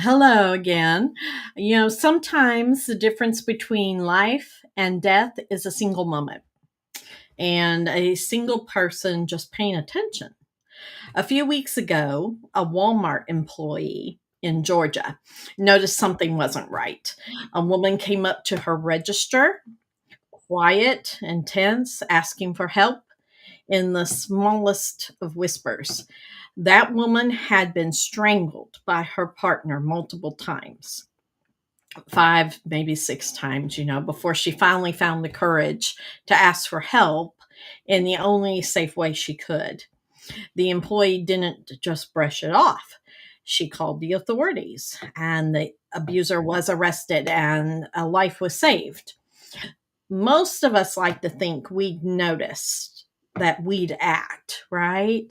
Hello again. Sometimes the difference between life and death is a single moment and a single person just paying attention. A few weeks ago, a Walmart employee in Georgia noticed something wasn't right. A woman came up to her register, quiet and tense, asking for help in the smallest of whispers. That woman had been strangled by her partner multiple times. 5, maybe 6 times, before she finally found the courage to ask for help in the only safe way she could. The employee didn't just brush it off. She called the authorities, and the abuser was arrested and a life was saved. Most of us like to think we'd noticed, that we'd act, right?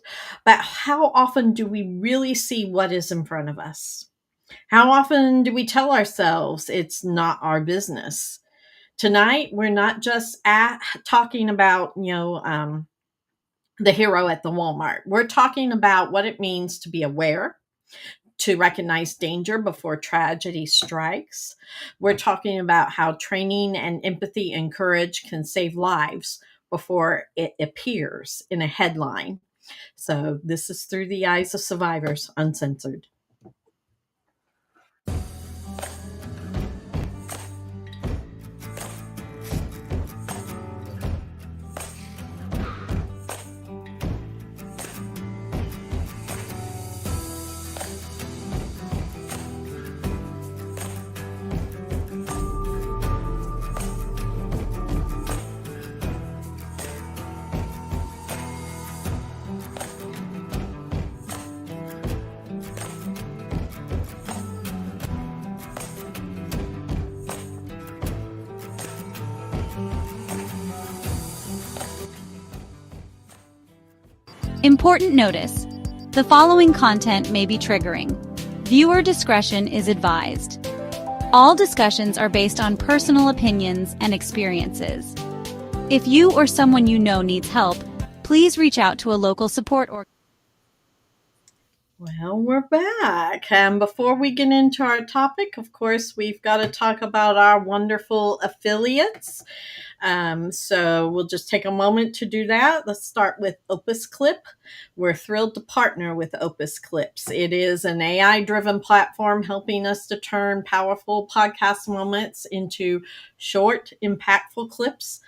But how often do we really see what is in front of us? How often do we tell ourselves it's not our business? Tonight, we're not just talking about, the hero at the Walmart. We're talking about what it means to be aware, to recognize danger before tragedy strikes. We're talking about how training and empathy and courage can save lives before it appears in a headline. So, this is Through the Eyes of Survivors, Uncensored. Important notice: the following content may be triggering. Viewer discretion is advised. All discussions are based on personal opinions and experiences. If you or someone you know needs help, please reach out to a local support organization. Well, we're back. And before we get into our topic, of course, we've got to talk about our wonderful affiliates. So we'll just take a moment to do that. Let's start with Opus Clip. We're thrilled to partner with Opus Clips. It is an AI-driven platform helping us to turn powerful podcast moments into short, impactful clips,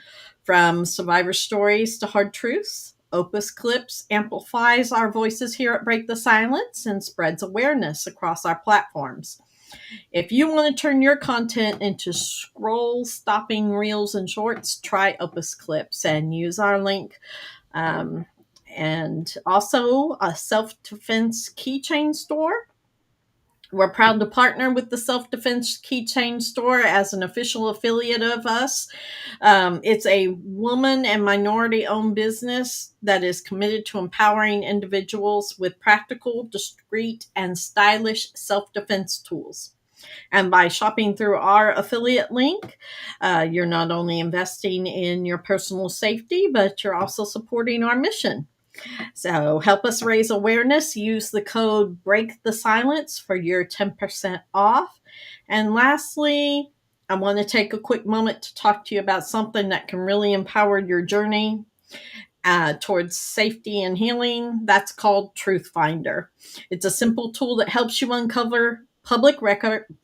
from survivor stories to hard truths. Opus Clips amplifies our voices here at Break the Silence and spreads awareness across our platforms. If you want to turn your content into scroll-stopping reels and shorts, try Opus Clips and use our link. And also a self-defense keychain store. We're proud to partner with the Self-Defense Keychain Store as an official affiliate of us. It's a woman and minority-owned business that is committed to empowering individuals with practical, discreet, and stylish self-defense tools. And by shopping through our affiliate link, you're not only investing in your personal safety, but you're also supporting our mission. So help us raise awareness. Use the code Break the Silence for your 10% off. And lastly, I want to take a quick moment to talk to you about something that can really empower your journey towards safety and healing. That's called Truth Finder. It's a simple tool that helps you uncover public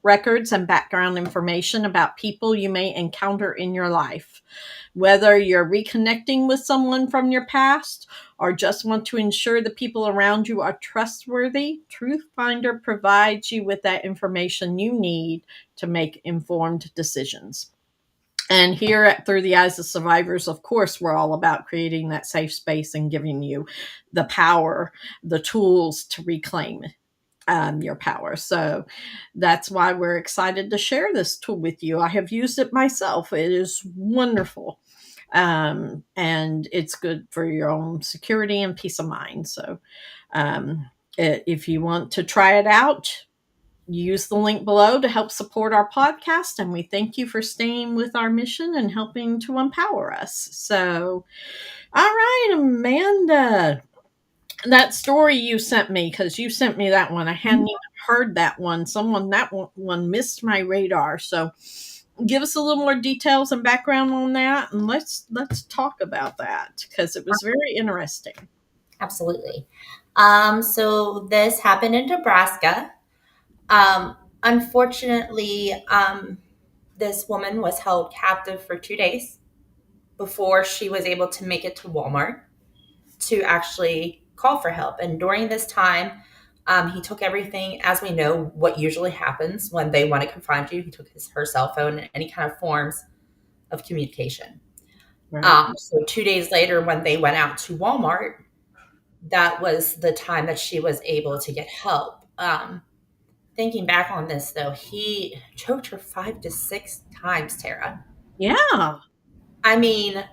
records and background information about people you may encounter in your life. Whether you're reconnecting with someone from your past or just want to ensure the people around you are trustworthy, Truth Finder provides you with that information you need to make informed decisions. And here at Through the Eyes of Survivors, of course, we're all about creating that safe space and giving you the power, the tools to reclaim your power. So that's why we're excited to share this tool with you. I have used it myself. It is wonderful. And it's good for your own security and peace of mind. So if you want to try it out, use the link below to help support our podcast. And we thank you for staying with our mission and helping to empower us. So, all right, Amanda, that story you sent me, because you sent me that one. I hadn't even heard that one. One missed my radar. So give us a little more details and background on that, and let's talk about that because it was very interesting. Absolutely. So this happened in Nebraska. Unfortunately, this woman was held captive for 2 days before she was able to make it to Walmart to actually call for help. And during this time, he took everything, as we know, what usually happens when they want to confine you. He took her cell phone and any kind of forms of communication. Right. So 2 days later, when they went out to Walmart, that was the time that she was able to get help. Thinking back on this, though, he choked her 5 to 6 times, Tara. Yeah. I mean,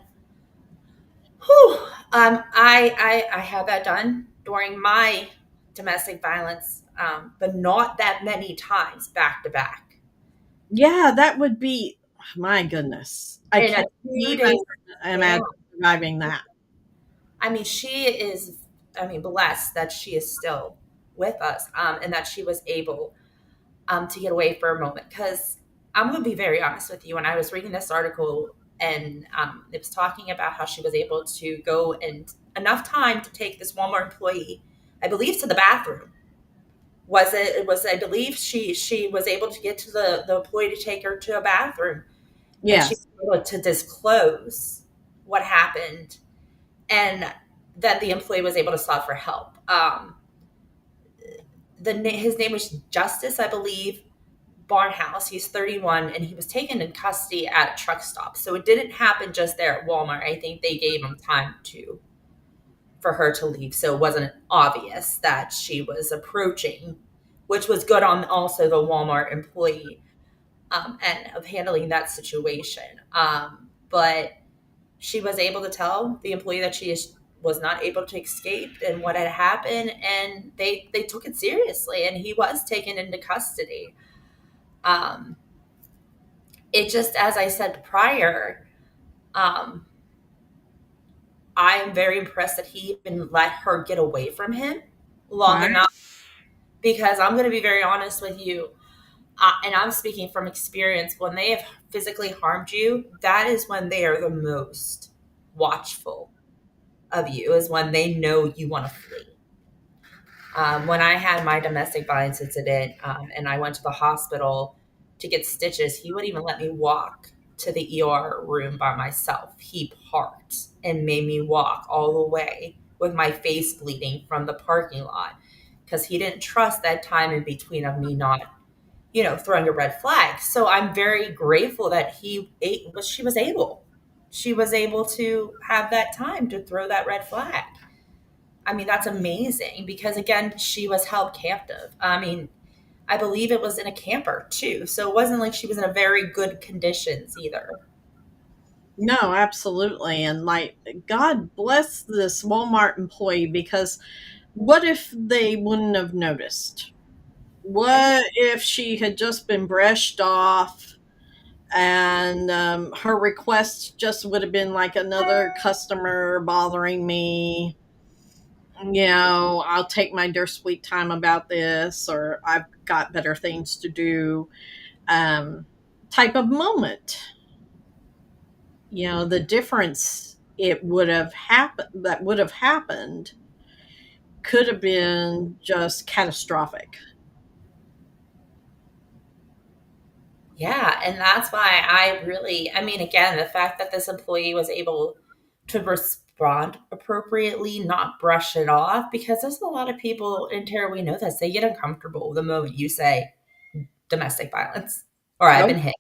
whew, I had that done during my domestic violence, but not that many times back to back. Yeah, that would be, my goodness. I In a can't 2 day even span, imagine surviving that. I mean, she is, I mean, blessed that she is still with us, and that she was able to get away for a moment. Because I'm going to be very honest with you. When I was reading this article and it was talking about how she was able to go and enough time to take this Walmart employee, I believe, to the bathroom. It was I believe she was able to get to the employee to take her to a bathroom, and she Yes. was able to disclose what happened, and that the employee was able to stop for help. His name was Justice, I believe, Barnhouse. He's 31, and he was taken in custody at a truck stop. So it didn't happen just there at Walmart. I think they gave him time for her to leave, so it wasn't obvious that she was approaching, which was good on also the Walmart employee and of handling that situation. But she was able to tell the employee that was not able to escape and what had happened, and they took it seriously, and he was taken into custody. Um, it just, as I said prior, um, I am very impressed that he even let her get away from him long Right. enough, because I'm going to be very honest with you, and I'm speaking from experience. When they have physically harmed you, that is when they are the most watchful of you, is when they know you want to flee. When I had my domestic violence incident, and I went to the hospital to get stitches, he wouldn't even let me walk to the ER room by myself. He parked and made me walk all the way with my face bleeding from the parking lot, because he didn't trust that time in between of me not, throwing a red flag. So I'm very grateful that she was able to have that time to throw that red flag. I mean, that's amazing, because again, she was held captive. I mean, I believe it was in a camper too. So it wasn't like she was in a very good conditions either. No, absolutely. And like, God bless this Walmart employee because what if they wouldn't have noticed? What if she had just been brushed off and her request just would have been like another customer bothering me? I'll take my dear sweet time about this, or I've got better things to do, um, type of moment. The difference it would have happened that would have happened could have been just catastrophic. Yeah, and that's why I mean, again, the fact that this employee was able to respond appropriately, not brush it off, because there's a lot of people in Terra, we know this, they get uncomfortable the moment you say domestic violence or I've Oh, been hit.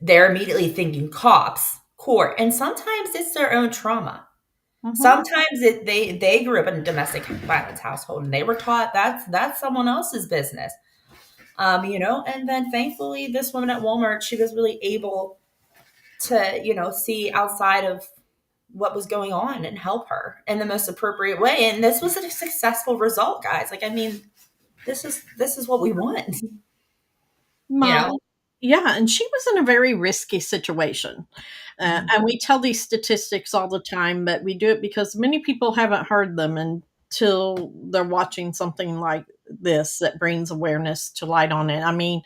They're immediately thinking cops, court, and sometimes it's their own trauma. mhm. Sometimes they grew up in a domestic violence household and they were taught that's someone else's business. And then thankfully this woman at Walmart, she was really able to, see outside of what was going on and help her in the most appropriate way. And this was a successful result, guys. Like, I mean, this is what we want, you know. Well, yeah, and she was in a very risky situation. And we tell these statistics all the time, but we do it because many people haven't heard them until they're watching something like this that brings awareness to light on it. I mean,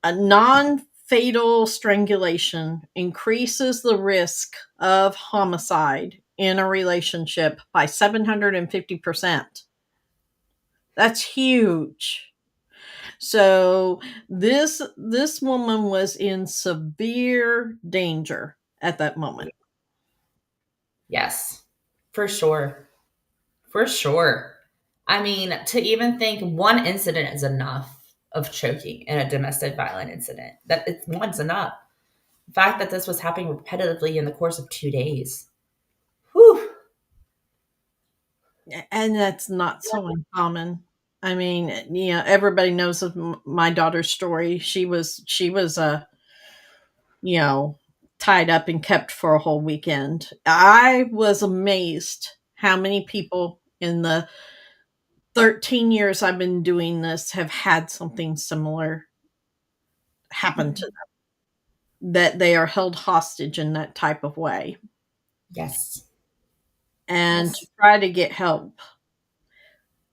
a non fatal strangulation increases the risk of homicide in a relationship by 750%. That's huge. So this woman was in severe danger at that moment. Yes, for sure. For sure. I mean, to even think one incident is enough of choking in a domestic violent incident, that it's one's enough. The fact that this was happening repetitively in the course of 2 days. Whew. And that's not so uncommon. I mean, everybody knows of my daughter's story. She was you know, tied up and kept for a whole weekend. I was amazed how many people in the 13 years I've been doing this have had something similar happen to them, that they are held hostage in that type of way. Yes. And to Yes. try to get help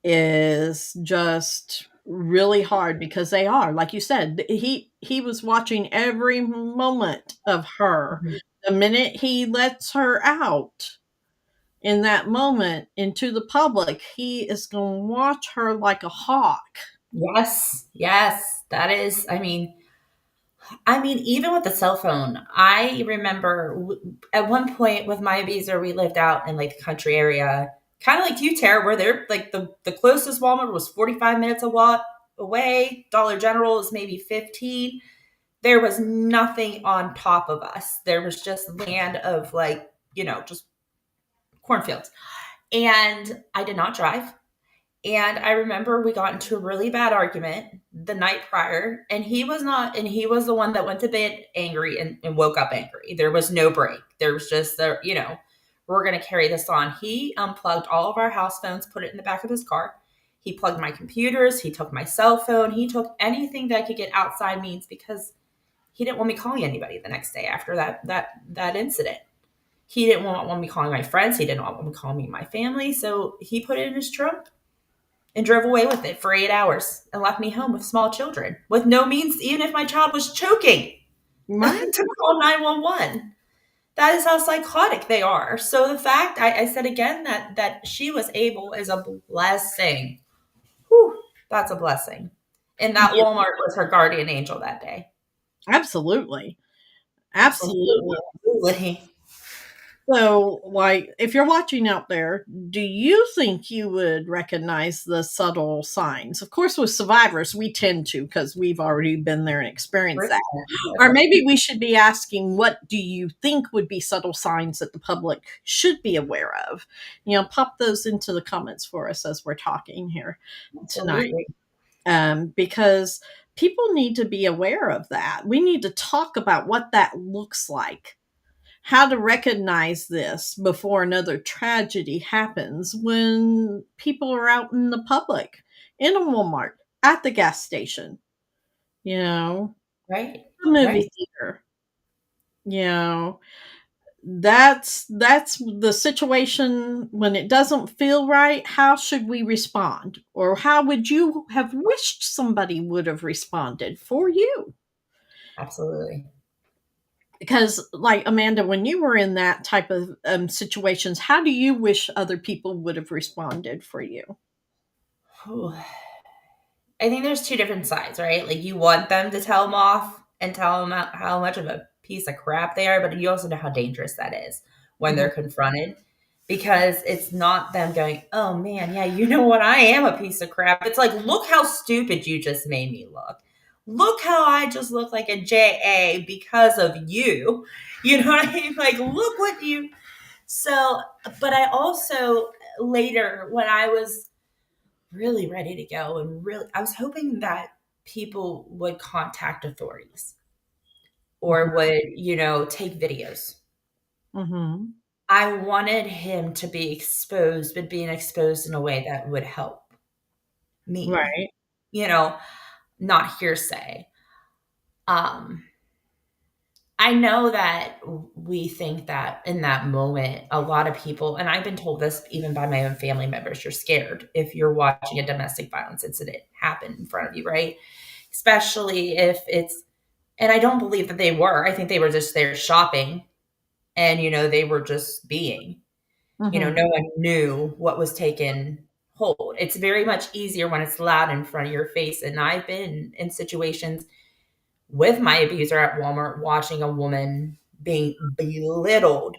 is just really hard because they are, like you said, he was watching every moment of her. Mhm. The minute he lets her out in that moment into the public, he is going to watch her like a hawk. Yes. Yes. That is, I mean, even with the cell phone, I remember at one point with my abuser, we lived out in like the country area, kind of like you, Tara, where they're like the closest Walmart was 45 minutes away. Dollar General is maybe 15. There was nothing on top of us. There was just land of like, just cornfields. And I did not drive. And I remember we got into a really bad argument the night prior, and he was not, and he was the one that went to bed angry and woke up angry. There was no break. There was just we're going to carry this on. He unplugged all of our house phones, put it in the back of his car. He plugged my computers. He took my cell phone. He took anything that could get outside means because he didn't want me calling anybody the next day after that incident. He didn't want me calling my friends. He didn't want me calling me my family. So he put it in his trunk and drove away with it for 8 hours and left me home with small children with no means, even if my child was choking, Right? to call 911. That is how psychotic they are. So the fact I said again that she was able is a blessing. Whew, that's a blessing. And that Yeah, Walmart was her guardian angel that day. absolutely. Absolutely. Absolutely. So, like, if you're watching out there, do you think you would recognize the subtle signs? Of course, with survivors, we tend to because we've already been there and experienced that. Or maybe we should be asking, what do you think would be subtle signs that the public should be aware of? Pop those into the comments for us as we're talking here tonight. Absolutely. Because people need to be aware of that. We need to talk about what that looks like, how to recognize this before another tragedy happens when people are out in the public, in a Walmart, at the gas station, you know, Right. the movie Right. theater. You know, that's the situation when it doesn't feel right. How should we respond? Or how would you have wished somebody would have responded for you? Absolutely. Because, like, Amanda, when you were in that type of situations, how do you wish other people would have responded for you? Whew. I think there's two different sides, right? Like you want them to tell them off and tell them how much of a piece of crap they are, but you also know how dangerous that is when Mhm. they're confronted because it's not them going, "Oh man, yeah, you know what? I am a piece of crap." It's like, "Look how stupid you just made me look. Look how I just look like a JA because of you." You know what I mean? Like, look what you so, but I also later when I was really ready to go and really I was hoping that people would contact authorities or would, take videos. Mhm. I wanted him to be exposed, but being exposed in a way that would help me, Right. you know, not hearsay. Um, I know that we think that in that moment, a lot of people, and I've been told this even by my own family members, you're scared if you're watching a domestic violence incident happen in front of you, right? Especially if it's, and I don't believe that they were. I think they were just there shopping and, they were just being, Mm-hmm. no one knew what was taken hold. It's very much easier when it's loud in front of your face. And I've been in situations with my abuser at Walmart watching a woman being belittled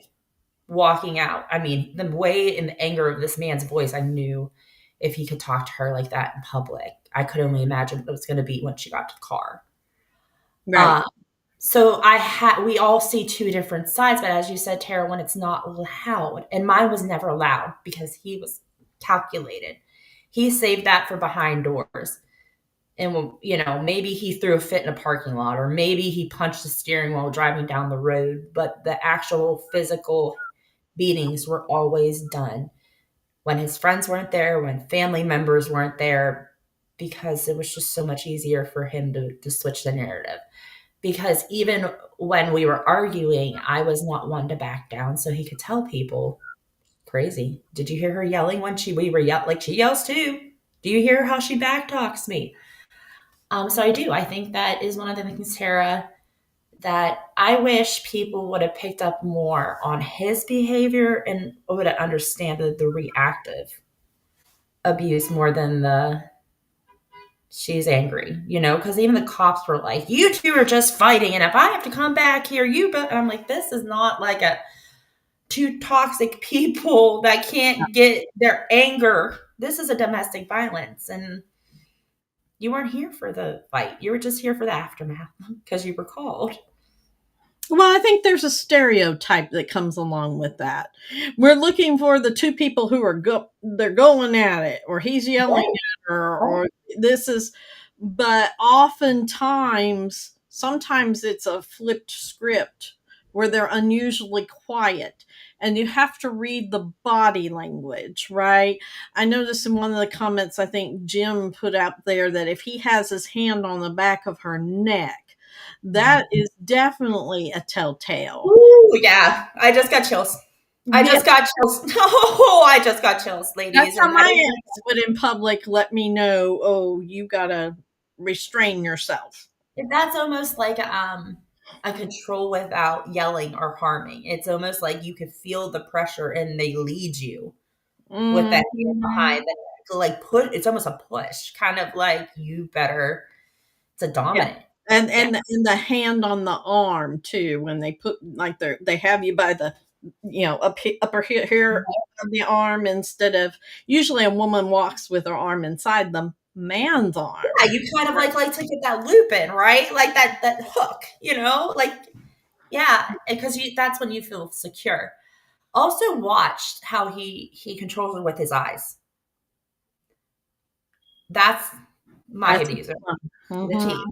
walking out. I mean, the way and the anger of this man's voice, I knew if he could talk to her like that in public, I could only imagine what it was going to be when she got to the car. Right. Uh, so we all see two different sides, but as you said, Tara, when it's not loud, and mine was never loud because he was calculated. He saved that for behind doors. And, maybe he threw a fit in a parking lot, or maybe he punched the steering wheel driving down the road, but the actual physical beatings were always done when his friends weren't there, when family members weren't there, because it was just so much easier for him to switch the narrative. Because even when we were arguing, I was not one to back down, so he could tell people, crazy. Did you hear her yelling when we were like she yells too? Do you hear how she backtalks me? So I do. I think that is one of the things, Tara, that I wish people would have picked up more on his behavior and would have understood the reactive abuse more than the she's angry, because even the cops were like, you two are just fighting. And if I have to come back here, I'm like, this is not like two toxic people that can't get their anger. This is a domestic violence. And you weren't here for the fight. You were just here for the aftermath because you were called. Well, I think there's a stereotype that comes along with that. We're looking for the two people who are they're going at it, or he's yelling Right. at her, or this is, but oftentimes, sometimes it's a flipped script where they're unusually quiet. And you have to read the body language, right? I noticed in one of the comments, I think Jim put out there that if he has his hand on the back of her neck, that is definitely a telltale. Ooh, yeah. I just got chills. I Yeah, just got chills. Oh, I just got chills, that's ladies. how And that my is, ex would in public let me know, oh, you gotta restrain yourself. that's almost like a control without yelling or harming. It's almost like you could feel the pressure and they lead you with that hand Mhm. behind that, like it's almost a push, kind of like you better. It's a Yeah. dominant. And Yeah. and the hand on the arm too, when they put like they have you by the upper here on the arm, instead of usually a woman walks with her arm inside the man's arm. Yeah, you kind of like to get that loop in, right? Like that hook, like, yeah, because that's when you feel secure. Also watched how he controls her with his eyes. That's my That's abuser, the mhm. T.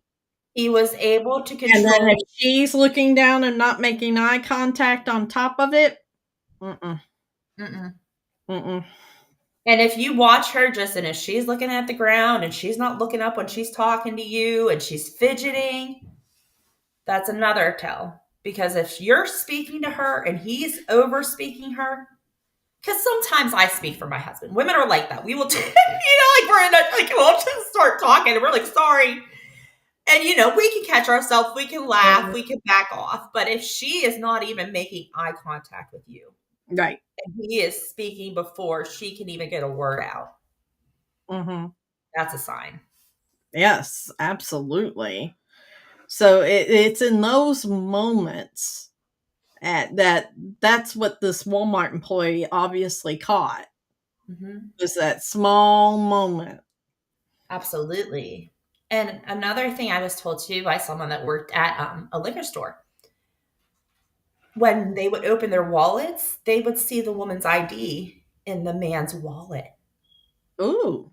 He was able to And then control. if she's looking down and not making eye contact on top of it, mm-mm, Mm-mm. mm-mm. And if you watch her just, and if she's looking at the ground and she's not looking up when she's talking to you and she's fidgeting, that's another tell. Because if you're speaking to her and he's over speaking her, because sometimes I speak for my husband. Women are like that. We will, like we're in we'll just start talking and we're like, sorry. And, we can catch ourselves. We can laugh. We can back off. But if she is not even making eye contact with you, Right. and he is speaking before she can even get a word out, Mhm. that's a sign. Yes, absolutely. So it's in those moments that's what this Walmart employee obviously caught, Mm-hmm. was that small moment. Absolutely. And another thing I was told too by someone that worked at a liquor store, when they would open their wallets, they would see the woman's ID in the man's wallet. Ooh.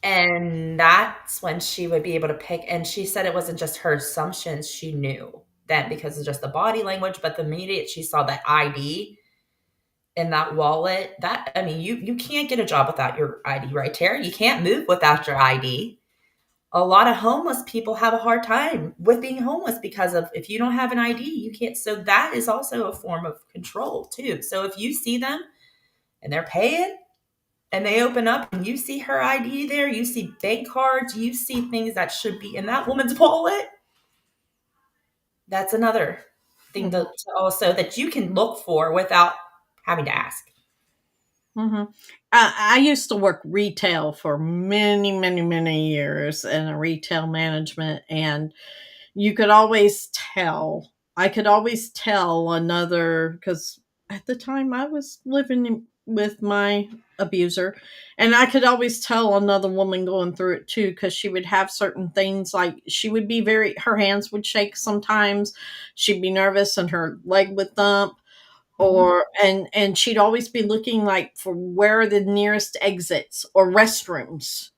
And that's when she would be able to pick. And she said it wasn't just her assumptions. She knew that because of just the body language, but the minute she saw that ID in that wallet, you can't get a job without your ID, right, Tara? You can't move without your ID. a lot of homeless people have a hard time with being homeless because of if you don't have an ID, you can't. So that is also a form of control too. So if you see them and they're paying and they open up and you see her ID there, you see bank cards, you see things that should be in that woman's wallet, that's another thing Mhm. to also that you can look for without having to ask. Mhm. I used to work retail for many, many, many years in a retail management, and you could always tell. I could always tell another because at the time I was living with my abuser, and I could always tell another woman going through it too because she would have certain things like she would be her hands would shake sometimes, she'd be nervous, and her leg would thump Mhm. or and she'd always be looking like for where are the nearest exits or restrooms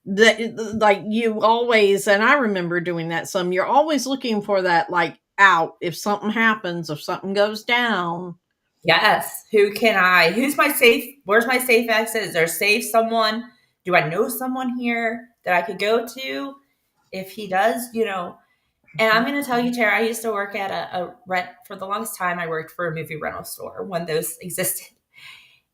that like you always and I remember doing that some you're always looking for that like out if something happens if something goes down. Yes. Who's my safe? Where's my safe exit? Is there safe someone? Do I know someone here that I could go to? If he does, and I'm going to tell you, Tara, I used to work at a rent for the longest time. I worked for a movie rental store when those existed.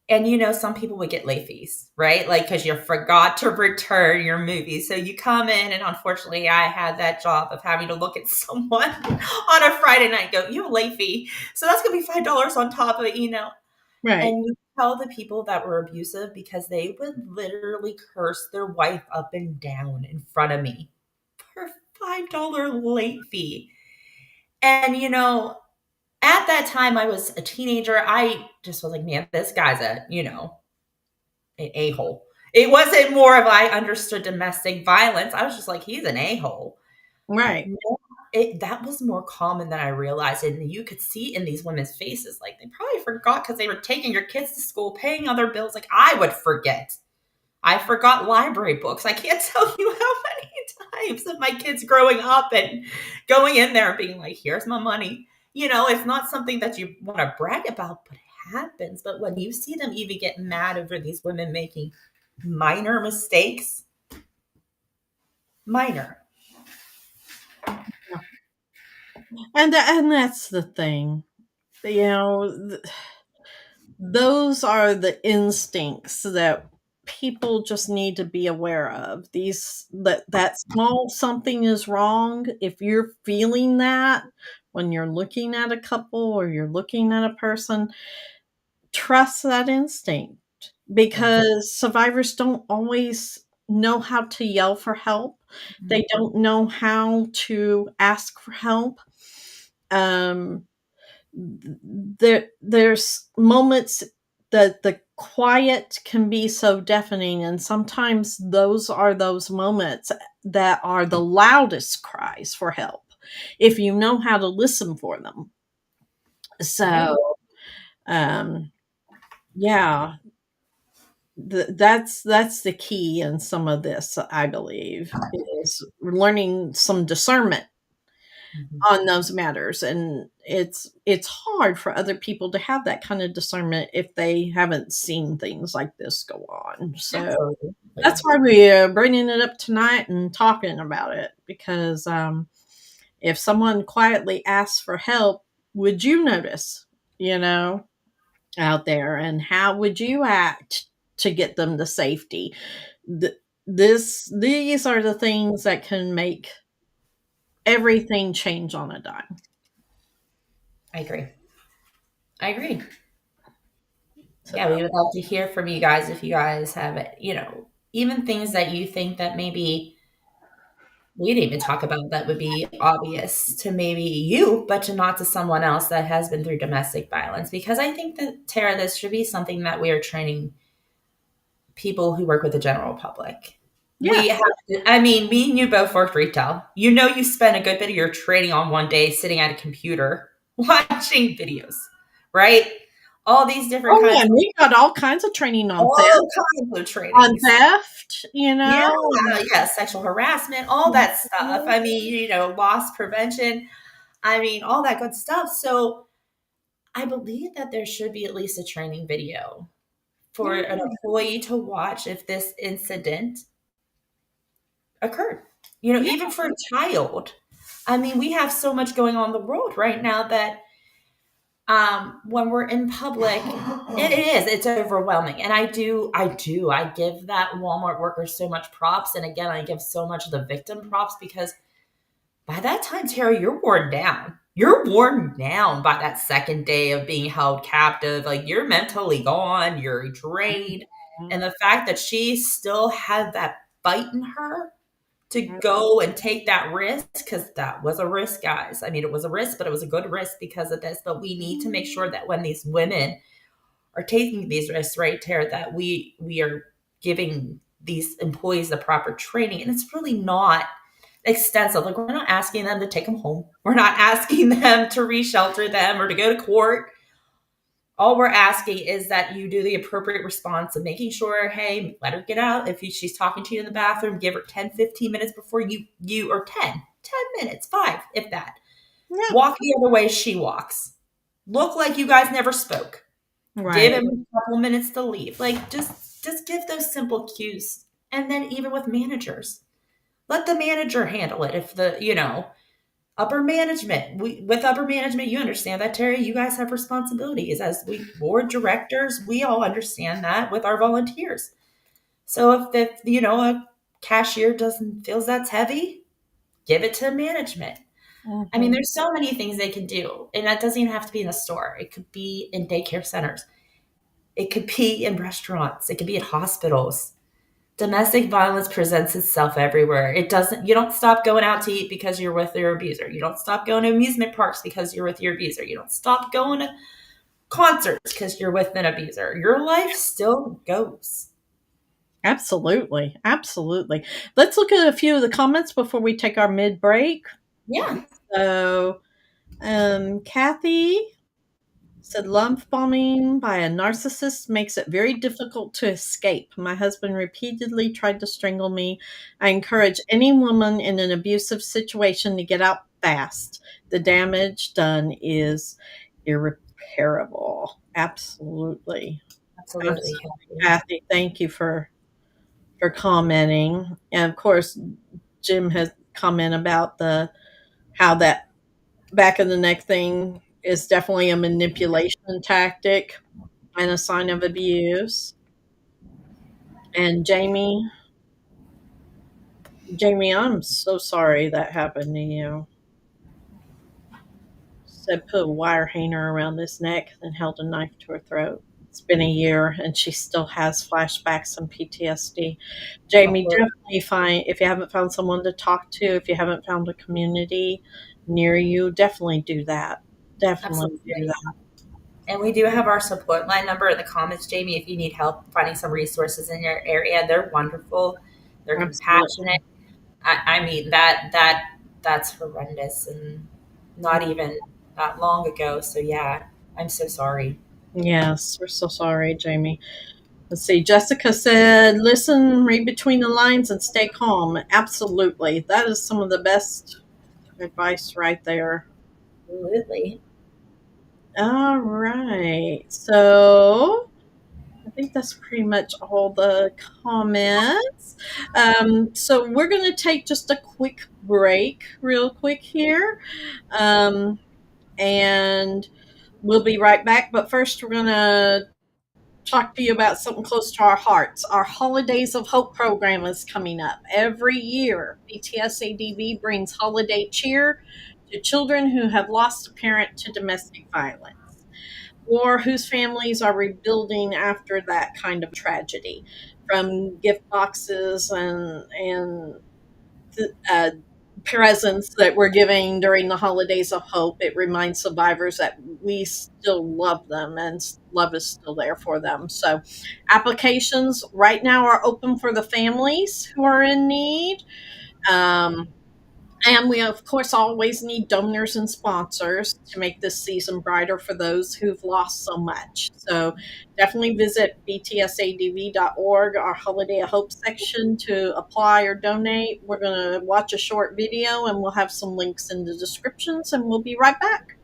And some people would get late fees, right? Like, because you forgot to return your movie. So you come in, and unfortunately, I had that job of having to look at someone on a Friday night and go, you have a late fee. So that's going to be $5 on top of it. Right. And you tell the people that were abusive because they would literally curse their wife up and down in front of me for $5 late fee. And, at that time I was a teenager. I just was like, man, this guy's an a-hole. It wasn't more of I understood domestic violence. I was just like, he's an a-hole. Right. No, that was more common than I realized. And you could see in these women's faces, like they probably forgot because they were taking your kids to school, paying other bills. Like I would forget. I forgot library books. I can't tell you how many times of my kids growing up and going in there and being like, here's my money. It's not something that you want to brag about, but it happens. But when you see them even get mad over these women making minor mistakes, minor. And that's the thing, those are the instincts that people just need to be aware of these that small something is wrong if you're feeling that when you're looking at a couple or you're looking at a person trust that instinct because survivors don't always know how to yell for help. They don't know how to ask for help. Um, there's moments that the quiet can be so deafening, and sometimes those are those moments that are the loudest cries for help if you know how to listen for them. Right. So, um, yeah, that's the key in some of this, I believe, is learning some discernment Mhm. on those matters, and it's hard for other people to have that kind of discernment if they haven't seen things like this go on. So that's Absolutely. why we're bringing it up tonight and talking about it because if someone quietly asks for help, would you notice, you know, out there, and how would you act to get them to safety? Th- these are the things that can make everything change on a dime. I agree. I agree. So Yeah, we would love to hear from you guys if you guys have, even things that you think that maybe we didn't even talk about that would be obvious to maybe you, but to not to someone else that has been through domestic violence. Because I think that, Tara, this should be something that we are training people who work with the general public. yeah. We have to, I mean, me and you both worked retail. You spend a good bit of your training on one day sitting at a computer watching videos, right? All these different Oh yeah, kinds and of, we got all kinds of training all kinds of on trainings. theft, Yeah, yeah, sexual harassment, all that stuff. Mhm. I mean, loss prevention. I mean, all that good stuff. So I believe that there should be at least a training video for Yeah. an employee to watch if this incident occurred. Yeah. Even for a child. I mean, we have so much going on in the world right now that when we're in public, it's overwhelming. And I give that Walmart worker so much props. And again, I give so much of the victim props because by that time, Tara, you're worn down. You're worn down by that second day of being held captive. Like, you're mentally gone, you're drained. And the fact that she still had that fight in her to go and take that risk, because that was a risk, guys. I mean, it was a risk, but it was a good risk because of this. But we need to make sure that when these women are taking these risks, right, Tara, that we are giving these employees the proper training. And it's really not extensive. Like, we're not asking them to take them home. We're not asking them to reshelter them or to go to court. All we're asking is that you do the appropriate response of making sure, hey, let her get out. If she's talking to you in the bathroom, give her 10, 15 minutes before or 10 minutes, 5, if that. Yeah. Walk the other way she walks. Look like you guys never spoke. Right. Give him a couple minutes to leave. Like, just give those simple cues. And then even with managers, let the manager handle it. If upper management, with upper management, you understand that, Terry, you guys have responsibilities as board directors. We all understand that with our volunteers. So if a cashier feels that's heavy, give it to management. Mm-hmm. I mean, there's so many things they can do, and that doesn't even have to be in a store. It could be in daycare centers. It could be in restaurants. It could be at hospitals. Domestic violence presents itself everywhere. You don't stop going out to eat because you're with your abuser. You don't stop going to amusement parks because you're with your abuser. You don't stop going to concerts because you're with an abuser. Your life still goes. Absolutely. Absolutely. Let's look at a few of the comments before we take our mid break. Yeah. So, Kathy said love bombing by a narcissist makes it very difficult to escape. My husband repeatedly tried to strangle me. I encourage any woman in an abusive situation to get out fast. The damage done is irreparable. Absolutely. Absolutely. Kathy, thank you for commenting. And of course, Jim has comment about how that back of the neck thing is definitely a manipulation tactic and a sign of abuse. And Jamie, I'm so sorry that happened to you. Said put a wire hanger around his neck and held a knife to her throat. It's been a year and she still has flashbacks and PTSD. Jamie, definitely find, if you haven't found someone to talk to, if you haven't found a community near you, definitely do that. Definitely do that. And we do have our support line number in the comments, Jamie, if you need help finding some resources in your area. They're wonderful. They're compassionate. I mean, that's horrendous and not even that long ago. So yeah, I'm so sorry. Yes, we're so sorry, Jamie. Let's see. Jessica said, listen, read between the lines and stay calm. Absolutely. That is some of the best advice right there. Absolutely. All right. So I think that's pretty much all the comments. So we're going to take just a quick break, real quick here. And we'll be right back. But first, we're going to talk to you about something close to our hearts. Our Holidays of Hope program is coming up. Every year, BTSADV brings holiday cheer to children who have lost a parent to domestic violence or whose families are rebuilding after that kind of tragedy. From gift boxes and presents that we're giving during the Holidays of Hope, it reminds survivors that we still love them and love is still there for them. So applications right now are open for the families who are in need. And we, of course, always need donors and sponsors to make this season brighter for those who've lost so much. So definitely visit btsadv.org, our Holiday of Hope section, to apply or donate. We're going to watch a short video, and we'll have some links in the descriptions, and we'll be right back.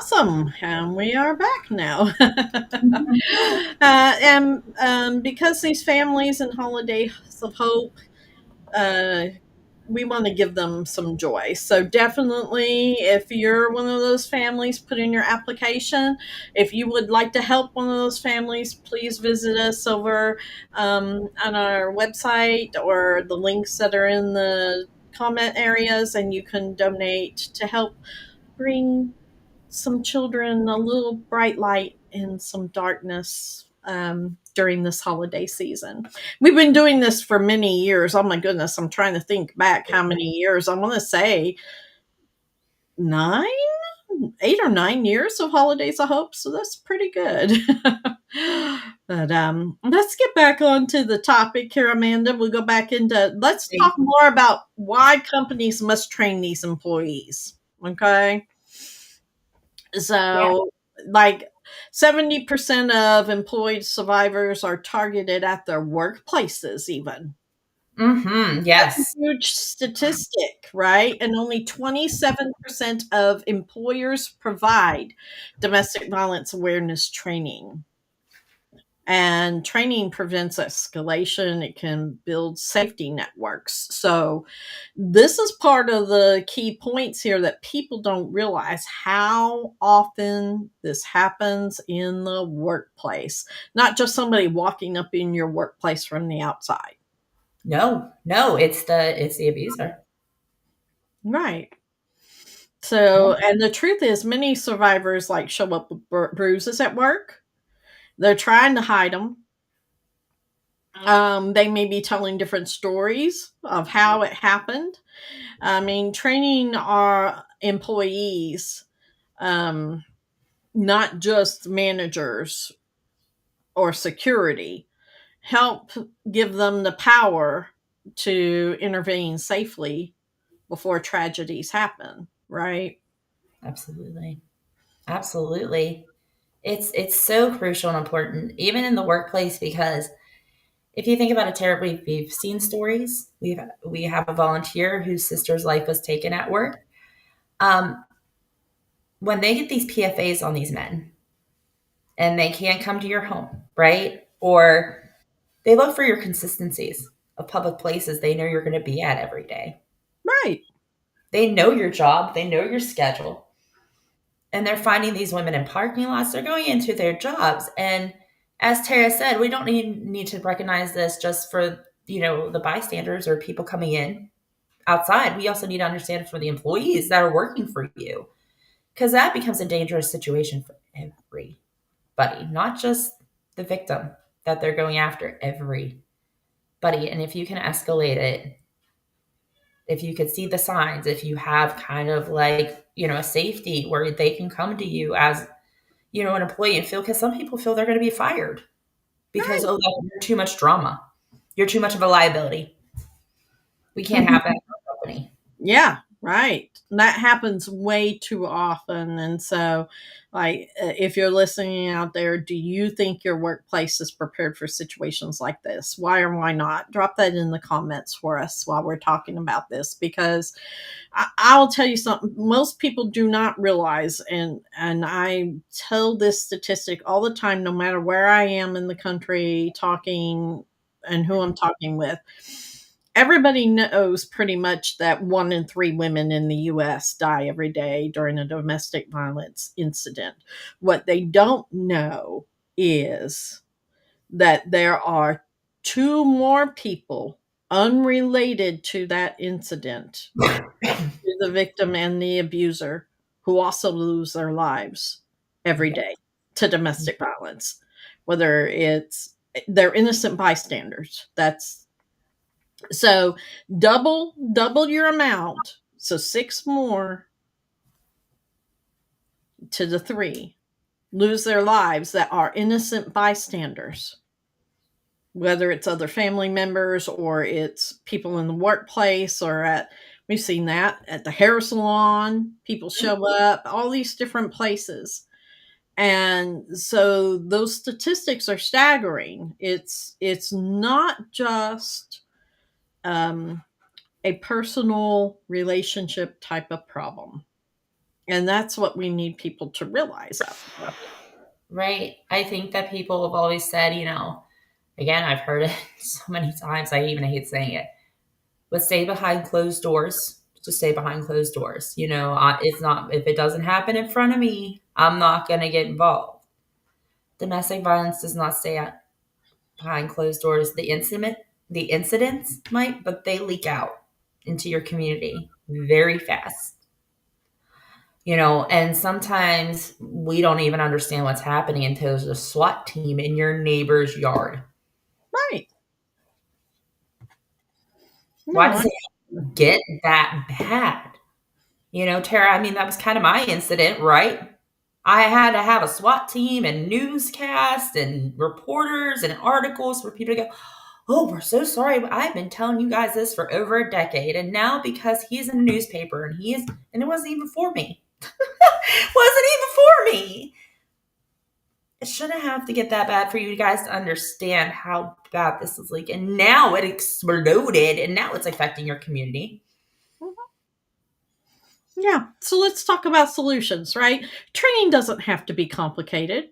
Awesome. And we are back now. And because these families and holidays of hope, uh, we want to give them some joy. So definitely, if you're one of those families, put in your application. If you would like to help one of those families, please visit us over on our website or the links that are in the comment areas, and you can donate to help bring some children a little bright light in some darkness during this holiday season. We've been doing this for many years. Oh my goodness, I'm trying to think back how many years. I want to say 9, 8 or 9 years of Holidays of Hope. So that's pretty good. But let's get back onto the topic here, Amanda. We'll go back into, let's talk more about why companies must train these employees. Okay. Yeah. So, like 70% of employed survivors are targeted at their workplaces, even. That's a Yes. huge statistic, right? And only 27% of employers provide domestic violence awareness training. And training prevents escalation, it can build safety networks. So, this is part of the key points here that people don't realize how often this happens in the workplace, not just somebody walking up in your workplace from the outside. No, no, it's the abuser. Right. Yeah. So, and the truth is, many survivors like show up with bruises at work. They're trying to hide them. They may be telling different stories of how it happened. I mean, training our employees, um, not just managers or security, help give them the power to intervene safely before tragedies happen, right? Absolutely. Absolutely. It's so crucial and important, even in the workplace, because if you think about it, Tara, we've seen stories. We have a volunteer whose sister's life was taken at work. Um, when they get these PFAs on these men and they can't come to your home, right? Or they look for your consistencies of public places they know you're going to be at every day. Right. They know your job, they know your schedule, and they're finding these women in parking lots. They're going into their jobs. And as Tara said, we don't need to recognize this just for, the bystanders or people coming in outside. We also need to understand it for the employees that are working for you, because that becomes a dangerous situation for everybody, not just the victim that they're going after, everybody. And if you can escalate it, if you could see the signs, if you have kind of like, a safety where they can come to you as, an employee and feel, because some people feel they're going to be fired because, Right. oh, you're too much drama. You're too much of a liability. We can't have that in our company. Yeah, right. That happens way too often. And so, like, if you're listening out there, do you think your workplace is prepared for situations like this? Why or why not? Drop that in the comments for us while we're talking about this, because I'll tell you something. Most people do not realize, and I tell this statistic all the time, no matter where I am in the country talking and who I'm talking with. Everybody knows pretty much that 1 in 3 women in the US die every day during a domestic violence incident. What they don't know is that there are 2 more people unrelated to that incident, to the victim and the abuser, who also lose their lives every Yeah. day to domestic violence. Whether they're innocent bystanders. That's so double your amount. So 6 more to the 3 lose their lives that are innocent bystanders. Whether it's other family members or it's people in the workplace or we've seen that at the hair salon, people show up, all these different places. And so those statistics are staggering. It's not just um, a personal relationship type of problem. And that's what we need people to realize out there. Right. I think that people have always said, again, I've heard it so many times, I even hate saying it, but stay behind closed doors. Just stay behind closed doors. It's not, if it doesn't happen in front of me, I'm not going to get involved. Domestic violence does not stay behind closed doors. The incidents might, but they leak out into your community very fast. And sometimes we don't even understand what's happening until there's a SWAT team in your neighbor's yard. Right. Why No, does it get that bad? Tara, I mean, that was kind of my incident, right? I had to have a SWAT team and newscast and reporters and articles for people to go, oh, we're so sorry. I've been telling you guys this for over a decade. And now because he's in a newspaper and it wasn't even for me. Wasn't even for me. It shouldn't have to get that bad for you guys to understand how bad this is leaking. And now it exploded and now it's affecting your community. Yeah. So let's talk about solutions, right? Training doesn't have to be complicated.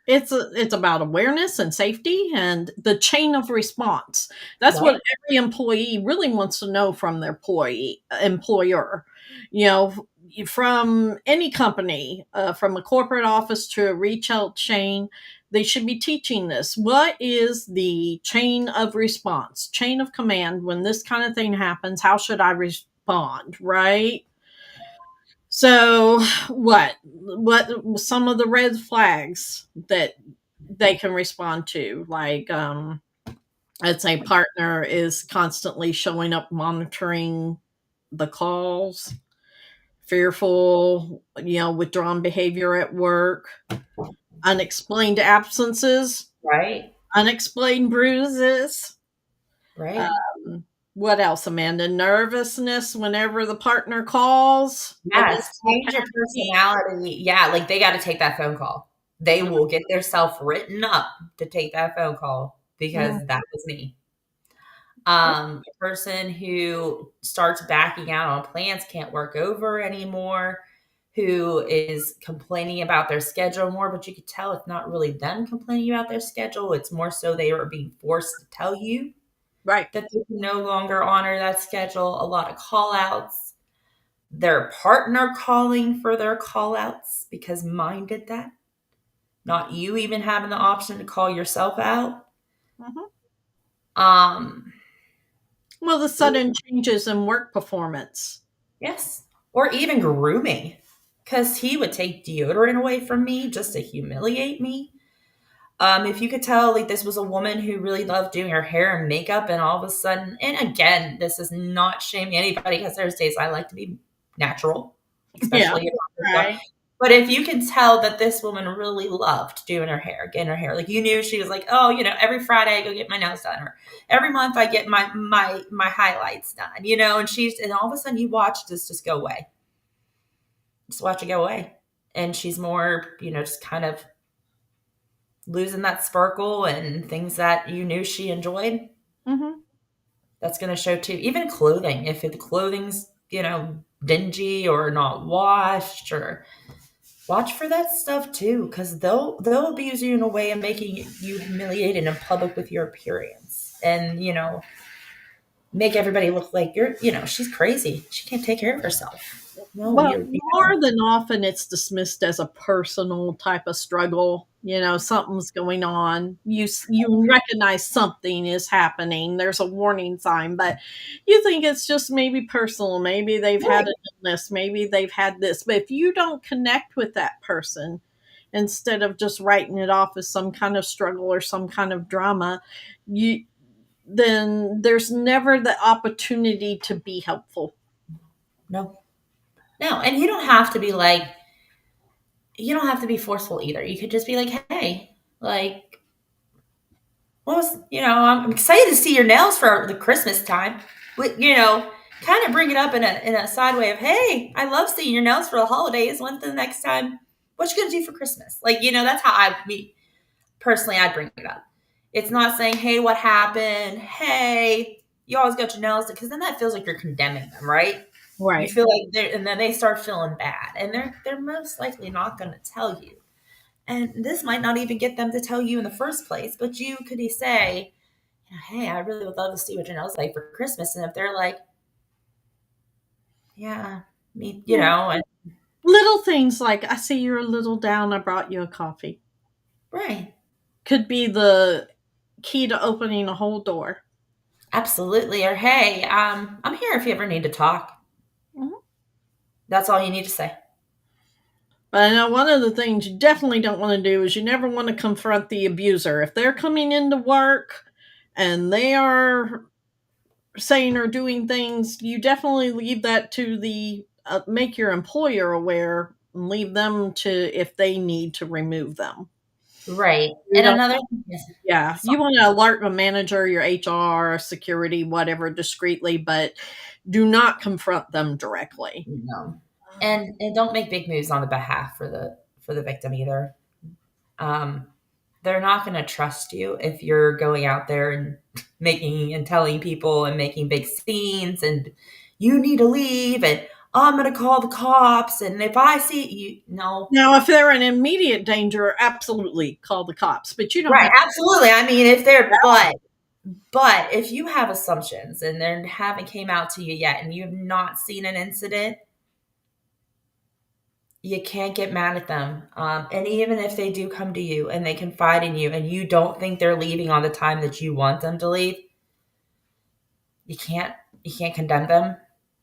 It's about awareness and safety and the chain of response. That's Right. what every employee really wants to know from their employer. You know, from any company, from a corporate office to a retail chain, they should be teaching this. What is the chain of response, chain of command when this kind of thing happens? How should I respond, right? So, what some of the red flags that they can respond to, like let's say partner is constantly showing up monitoring the calls, fearful, withdrawn behavior at work, unexplained absences, Right. unexplained bruises. Right. What else, Amanda? Nervousness whenever the partner calls. Yes. Change your personality. Yeah. Like they got to take that phone call. They will get themselves written up to take that phone call because that was me. A person who starts backing out on plans, can't work over anymore, who is complaining about their schedule more, but you could tell it's not really them complaining about their schedule. It's more so they are being forced to tell you Right. that they can no longer honor that schedule. A lot of call outs, their partner calling for their call outs because mine did that. Not you even having the option to call yourself out. Um, Well, the sudden changes in work performance. Yes. Or even grooming. Because he would take deodorant away from me just to humiliate me. If you could tell, like, this was a woman who really loved doing her hair and makeup, and all of a sudden, and again, this is not shaming anybody because there's days I like to be natural, Yeah. especially Right. But if you can tell that this woman really loved doing her hair, getting her hair, like you knew she was like, oh, every Friday I go get my nails done, or every month I get my highlights done, and all of a sudden you watch this just go away. Just watch it go away. And she's more, just kind of losing that sparkle and things that you knew she enjoyed. That's going to show too. Even clothing, if the clothing's, dingy or not washed, or watch for that stuff too, because they'll abuse you in a way of making you humiliated in public with your appearance, and make everybody look like she's crazy. She can't take care of herself. No, Well, more than often it's dismissed as a personal type of struggle. Something's going on. You recognize something is happening. There's a warning sign, but you think it's just maybe personal. Maybe they've had an illness. Maybe they've had this. But if you don't connect with that person, instead of just writing it off as some kind of struggle or some kind of drama, then there's never the opportunity to be helpful. No, and you don't have to be like, you don't have to be forceful either. You could just be like, hey, like, I'm excited to see your nails for the Christmas time. But, kind of bring it up in a side way of, hey, I love seeing your nails for the holidays. When's the next time? What you gonna do for Christmas? Like, that's how I'd bring it up. It's not saying, hey, what happened? Hey, you always got your nails, because then that feels like you're condemning them, right? You Right. feel like and then they start feeling bad, and they're most likely not going to tell you. And this might not even get them to tell you in the first place, but you could say, "Hey, I really would love to see what your nails like for Christmas." And if they're like, "Yeah, me," Yeah. and Little things like, I see you're a little down, I brought you a coffee, right, could be the key to opening a whole door. absolutely, or hey, I'm here if you ever need to talk. Mhm. That's all you need to say. But I know one of the things you definitely don't want to do is you never want to confront the abuser. If they're coming into work and they are saying or doing things, you definitely leave that to the make your employer aware and leave them to if they need to remove them. Right, You and don't, another thing is, yeah, you want to alert a manager, your HR, security, whatever, discreetly, but do not confront them directly. no, and don't make big moves on the behalf for the victim either. Um, they're not going to trust you if you're going out there and making and telling people and making big scenes and you need to leave and I'm going to call the cops and if I see you, no. Now, if they're in immediate danger, absolutely call the cops, but you don't Right, have. absolutely. I mean, if they're but if you have assumptions and they haven't came out to you yet and you have not seen an incident, you can't get mad at them. And even if they do come to you and they confide in you and you don't think they're leaving on the time that you want them to leave, you can't you can't condemn them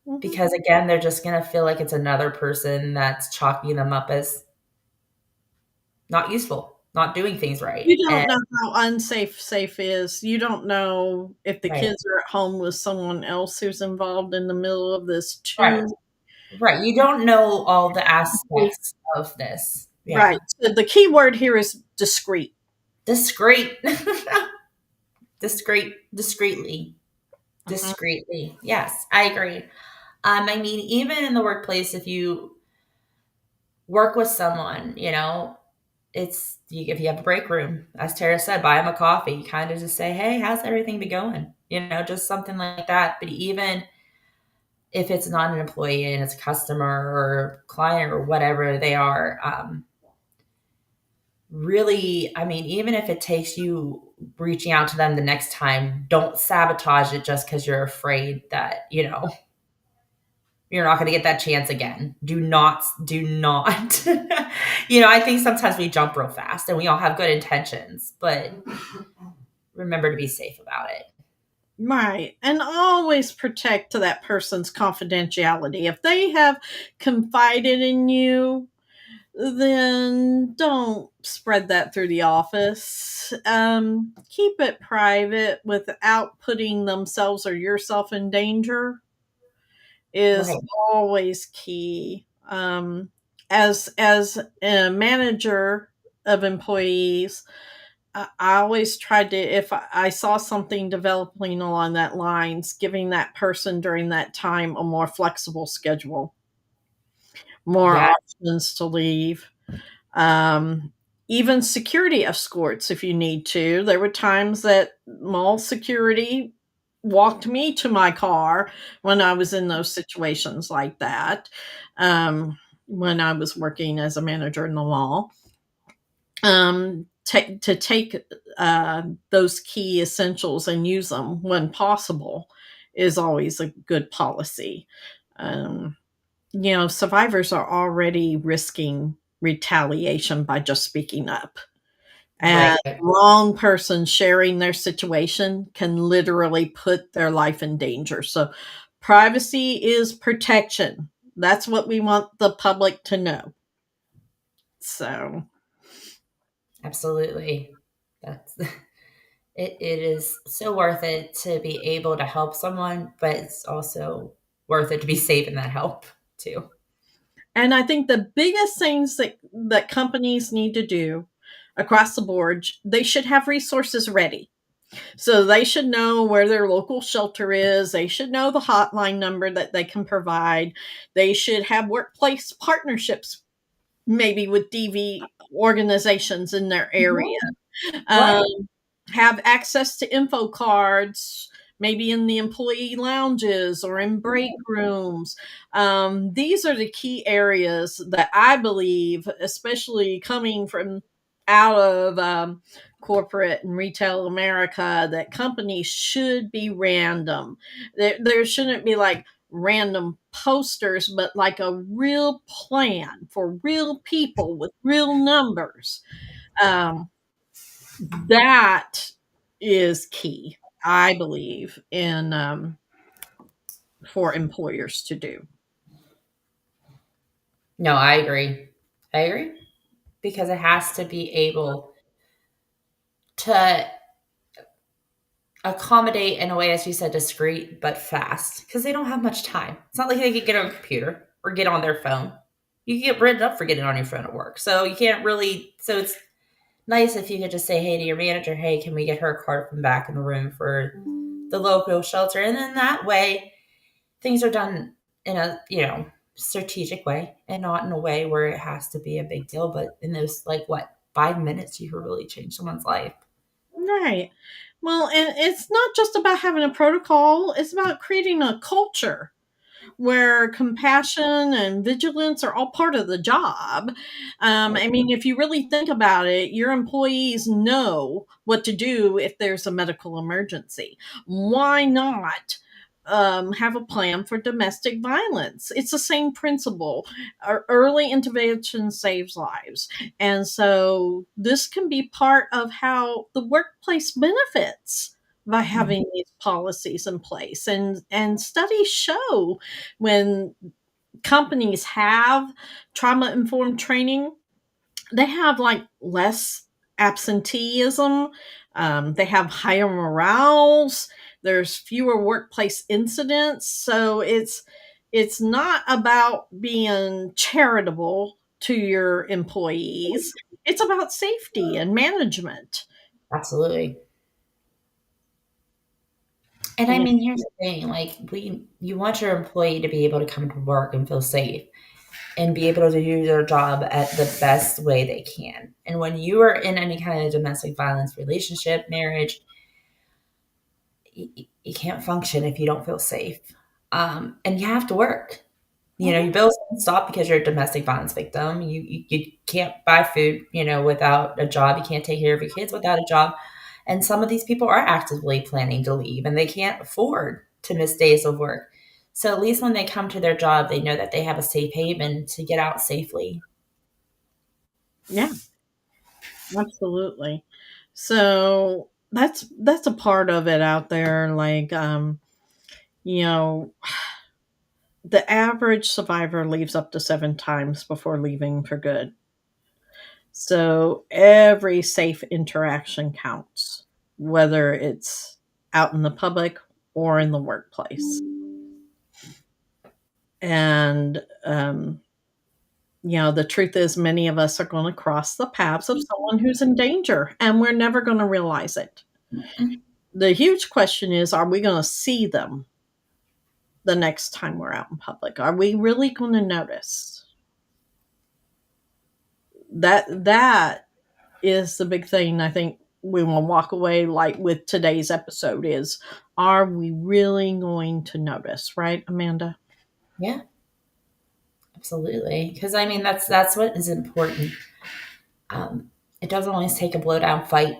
Mhm. because again, they're just gonna feel like it's another person that's chalking them up as not useful, not doing things right. You And don't know how unsafe safe is. You don't know if the right, kids are at home with someone else who's involved in the middle of this right, too. right. You don't know all the aspects of this. Right. Yeah. So the key word here is discreet. Discreet. Discreetly. Mhm. Discreetly. Yes, I agree. I mean, even in the workplace, if you work with someone, if you have a break room, as Tara said, buy them a coffee, kind of just say, hey, how's everything been going? Just something like that. But even if it's not an employee and it's a customer or client or whatever they are, really, I mean, even if it takes you reaching out to them the next time, don't sabotage it just because you're afraid that, you're not going to get that chance again. Do not. I think sometimes we jump real fast and we all have good intentions, but remember to be safe about it. Right. And always protect that person's confidentiality. If they have confided in you, then don't spread that through the office. Keep it private without putting themselves or yourself in danger is Right. always key. As a manager of employees, I always tried to, if I saw something developing along that lines, giving that person during that time a more flexible schedule, more Yeah. options to leave. Um, Even security escorts, if you need to. There were times that mall security walked me to my car when I was in those situations like that. When I was working as a manager in the mall, to take those key essentials and use them when possible is always a good policy. Um, Survivors are already risking retaliation by just speaking up. And Right. the wrong person sharing their situation can literally put their life in danger. So, privacy is protection. That's what we want the public to know. So, Absolutely. That's it is so worth it to be able to help someone, but it's also worth it to be safe in that help too. and I think the biggest things that companies need to do across the board, they should have resources ready. So they should know where their local shelter is. They should know the hotline number that they can provide. They should have workplace partnerships, maybe with DV organizations in their area. Right. Um, Right. have access to info cards, maybe in the employee lounges or in break rooms. These are the key areas that I believe, especially coming from out of corporate and retail America, that companies should be random. There shouldn't be like random posters, but like a real plan for real people with real numbers. Um, that is key, I believe, in for employers to do. No, I agree. I agree because it has to be able to accommodate in a way, as you said, discreet but fast because they don't have much time. It's not like they can get on a computer or get on their phone. You can get written up for getting on your phone at work. So you can't really, so it's nice if you could just say, hey, to your manager, hey, can we get her a card from back in the room for the local shelter? And then that way things are done in a, strategic way and not in a way where it has to be a big deal. But in those, like, what, 5 minutes, you could really change someone's life. Right. Well, and it's not just about having a protocol, it's about creating a culture where compassion and vigilance are all part of the job. I mean, if you really think about it, your employees know what to do if there's a medical emergency. Why not? Have a plan for domestic violence. It's the same principle. Early intervention saves lives. And so this can be part of how the workplace benefits by having these policies in place. And studies show when companies have trauma informed training, they have like less absenteeism, they have higher morales, there's fewer workplace incidents. So it's not about being charitable to your employees, it's about safety and management. Absolutely. And I Yeah. mean, here's the thing, like, you want your employee to be able to come to work and feel safe and be able to do their job at the best way they can. And when you are in any kind of domestic violence relationship, marriage, you can't function if you don't feel safe. And you have to work. Your Mhm. bills don't stop because you're a domestic violence victim. You can't buy food, without a job. You can't take care of your kids without a job. And some of these people are actively planning to leave and they can't afford to miss days of work. So at least when they come to their job, they know that they have a safe haven to get out safely. Yeah, absolutely. So that's a part of it out there. Like, you know, the average survivor leaves up to 7 times before leaving for good. So every safe interaction counts, whether it's out in the public or in the workplace. And the truth is, many of us are going to cross the paths of someone who's in danger, and we're never going to realize it. Mm-mm. The huge question is, are we going to see them the next time we're out in public? Are we really going to notice? That is the big thing I think we will walk away like with today's episode is, are we really going to notice, right, Amanda? Yeah, absolutely. Because I mean, that's what is important. It doesn't always take a blowdown fight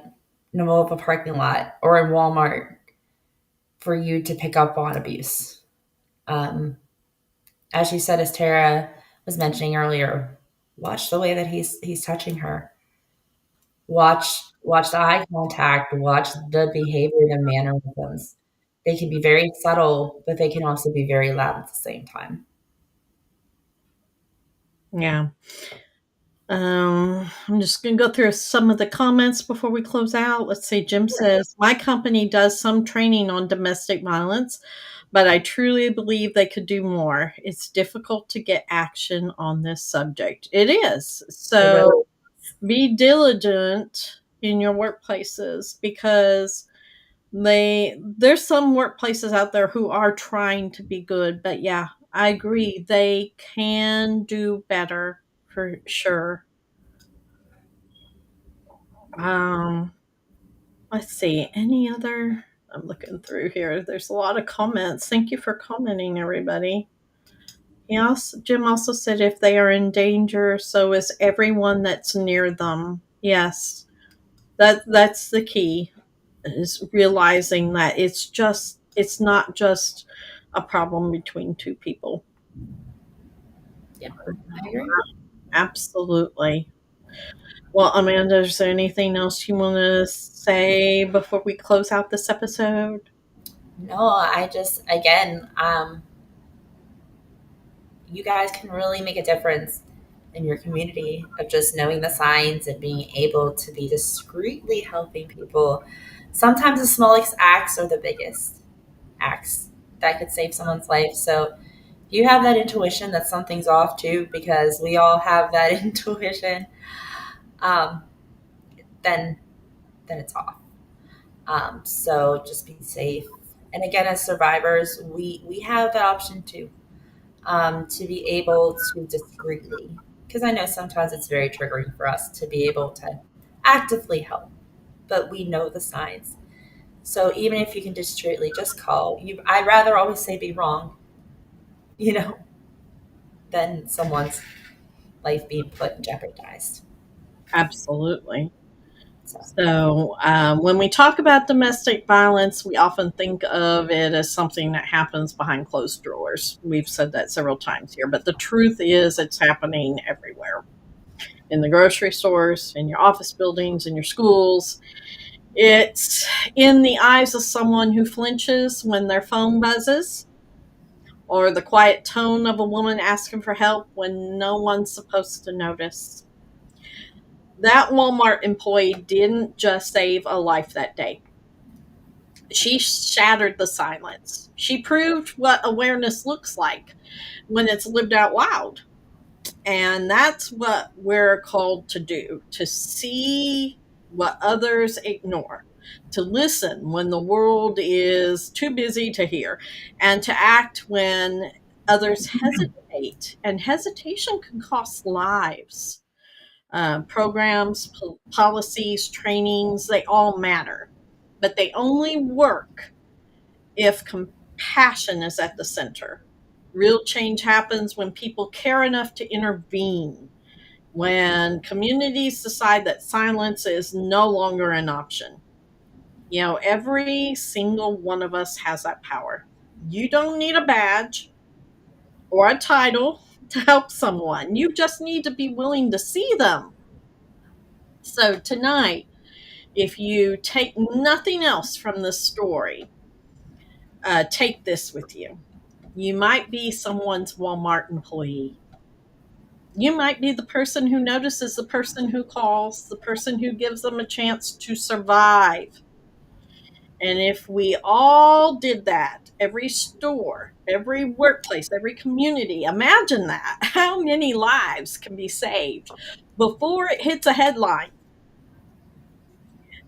in the middle of a parking lot or in Walmart for you to pick up on abuse. Um, as you said, as Tara was mentioning earlier, watch the way that he's touching her. Watch the eye contact. Watch the behavior, the mannerisms. They can be very subtle, but they can also be very loud at the same time. Yeah. I'm just going to go through some of the comments before we close out. Let's see. Jim says, my company does some training on domestic violence, but I truly believe they could do more. It's difficult to get action on this subject. It is. It really, So be diligent in your workplaces, because there's some workplaces out there who are trying to be good, but yeah, I agree, they can do better for sure. um let's see, any other I'm looking through here. There's a lot of comments. Thank you for commenting, everybody. Yes, Jim also said if they are in danger, so is everyone that's near them. Yes, that's the key, is realizing that it's not just a problem between two people. Yeah, I agree. Absolutely. Well, Amanda, is there anything else you want to say before we close out this episode? No, I just, again, you guys can really make a difference in your community of just knowing the signs and being able to be discreetly helping people. Sometimes the smallest acts are the biggest acts that could save someone's life. So you have that intuition that something's off too, because we all have that intuition, um, then it's off. So just be safe. And again, as survivors, we have that option too, to be able to discreetly, because I know sometimes it's very triggering for us to be able to actively help, but we know the signs. So even if you can discreetly just call, I'd rather always say be wrong, you know, than someone's life being put in jeopardized. Absolutely. So So, when we talk about domestic violence, we often think of it as something that happens behind closed doors. We've said that several times here, but the truth is it's happening everywhere, in the grocery stores, in your office buildings, in your schools. It's in the eyes of someone who flinches when their phone buzzes, or the quiet tone of a woman asking for help when no one's supposed to notice. That Walmart employee didn't just save a life that day. She shattered the silence. She proved what awareness looks like when it's lived out loud. And that's what we're called to do, to see what others ignore, to listen when the world is too busy to hear, and to act when others hesitate. And hesitation can cost lives. Programs, policies, trainings, they all matter, but they only work if compassion is at the center. Real change happens when people care enough to intervene, when communities decide that silence is no longer an option. You know, every single one of us has that power. You don't need a badge or a title to help someone. You just need to be willing to see them. So, tonight, if you take nothing else from this story, take this with you. You might be someone's Walmart employee. You might be the person who notices, the person who calls, the person who gives them a chance to survive. And if we all did that, every store, every workplace, every community, imagine that. How many lives can be saved before it hits a headline?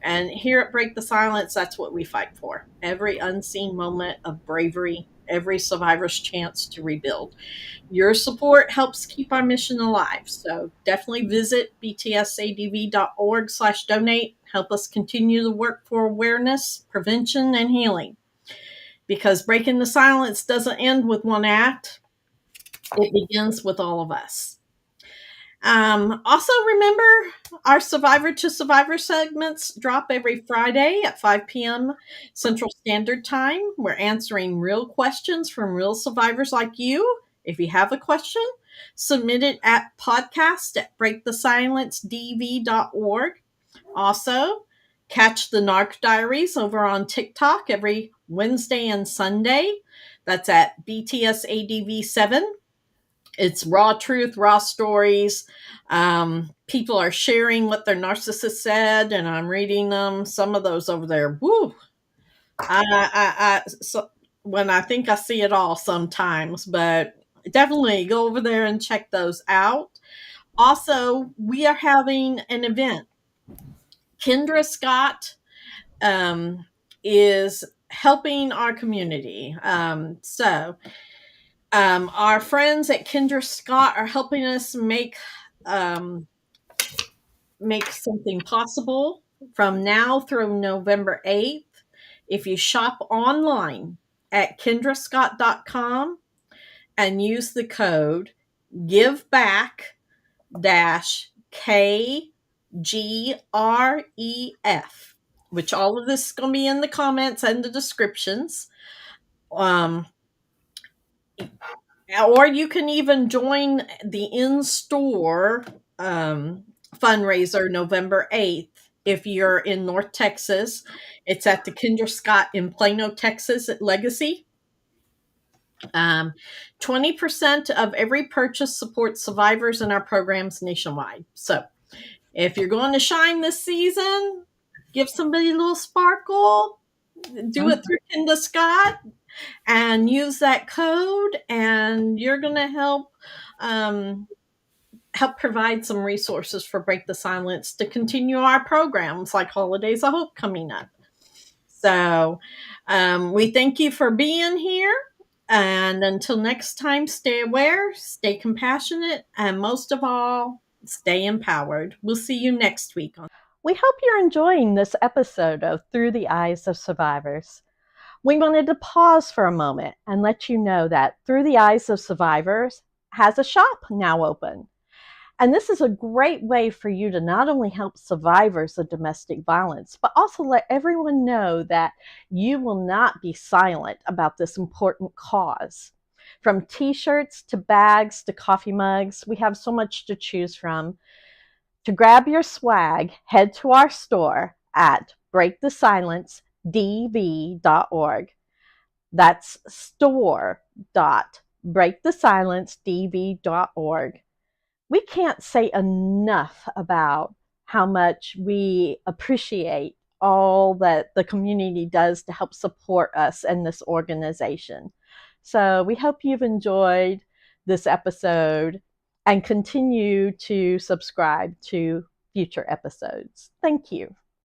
And here at Break the Silence, that's what we fight for. Every unseen moment of bravery, every survivor's chance to rebuild. Your support helps keep our mission alive. So definitely visit btsadv.org/donate. Help us continue the work for awareness, prevention, and healing. Because breaking the silence doesn't end with one act, it begins with all of us. Also, remember our Survivor to Survivor segments drop every Friday at 5 p.m. Central Standard Time. We're answering real questions from real survivors like you. If you have a question, submit it at podcast@breakthesilencedv.org. Also, catch the Narc Diaries over on TikTok every Wednesday and Sunday. That's at BTSADV7. It's raw truth, raw stories. People are sharing what their narcissist said, and I'm reading them. Some of those over there, woo! So when I think I see it all sometimes, but definitely go over there and check those out. Also, we are having an event. Kendra Scott is helping our community. Our friends at Kendra Scott are helping us um, make something possible from now through November 8th. If you shop online at kendrascott.com and use the code giveback dash KGREF, which all of this is going to be in the comments and the descriptions. Or you can even join the in-store fundraiser November 8th if you're in North Texas. It's at the Kendra Scott in Plano, Texas at Legacy. 20% of every purchase supports survivors in our programs nationwide. So if you're going to shine this season, give somebody a little sparkle, do it through Kendra Scott, and use that code, and you're going to help provide some resources for Break the Silence to continue our programs like Holidays of Hope coming up. So we thank you for being here. And until next time, stay aware, stay compassionate, and most of all, stay empowered. We'll see you next week. We hope you're enjoying this episode of Through the Eyes of Survivors. We wanted to pause for a moment and let you know that Through the Eyes of Survivors has a shop now open. And this is a great way for you to not only help survivors of domestic violence, but also let everyone know that you will not be silent about this important cause. From t-shirts to bags to coffee mugs, we have so much to choose from. To grab your swag, head to our store at breakthesilencedv.org. That's store.breakthesilencedv.org. We can't say enough about how much we appreciate all that the community does to help support us and this organization. So we hope you've enjoyed this episode and continue to subscribe to future episodes. Thank you.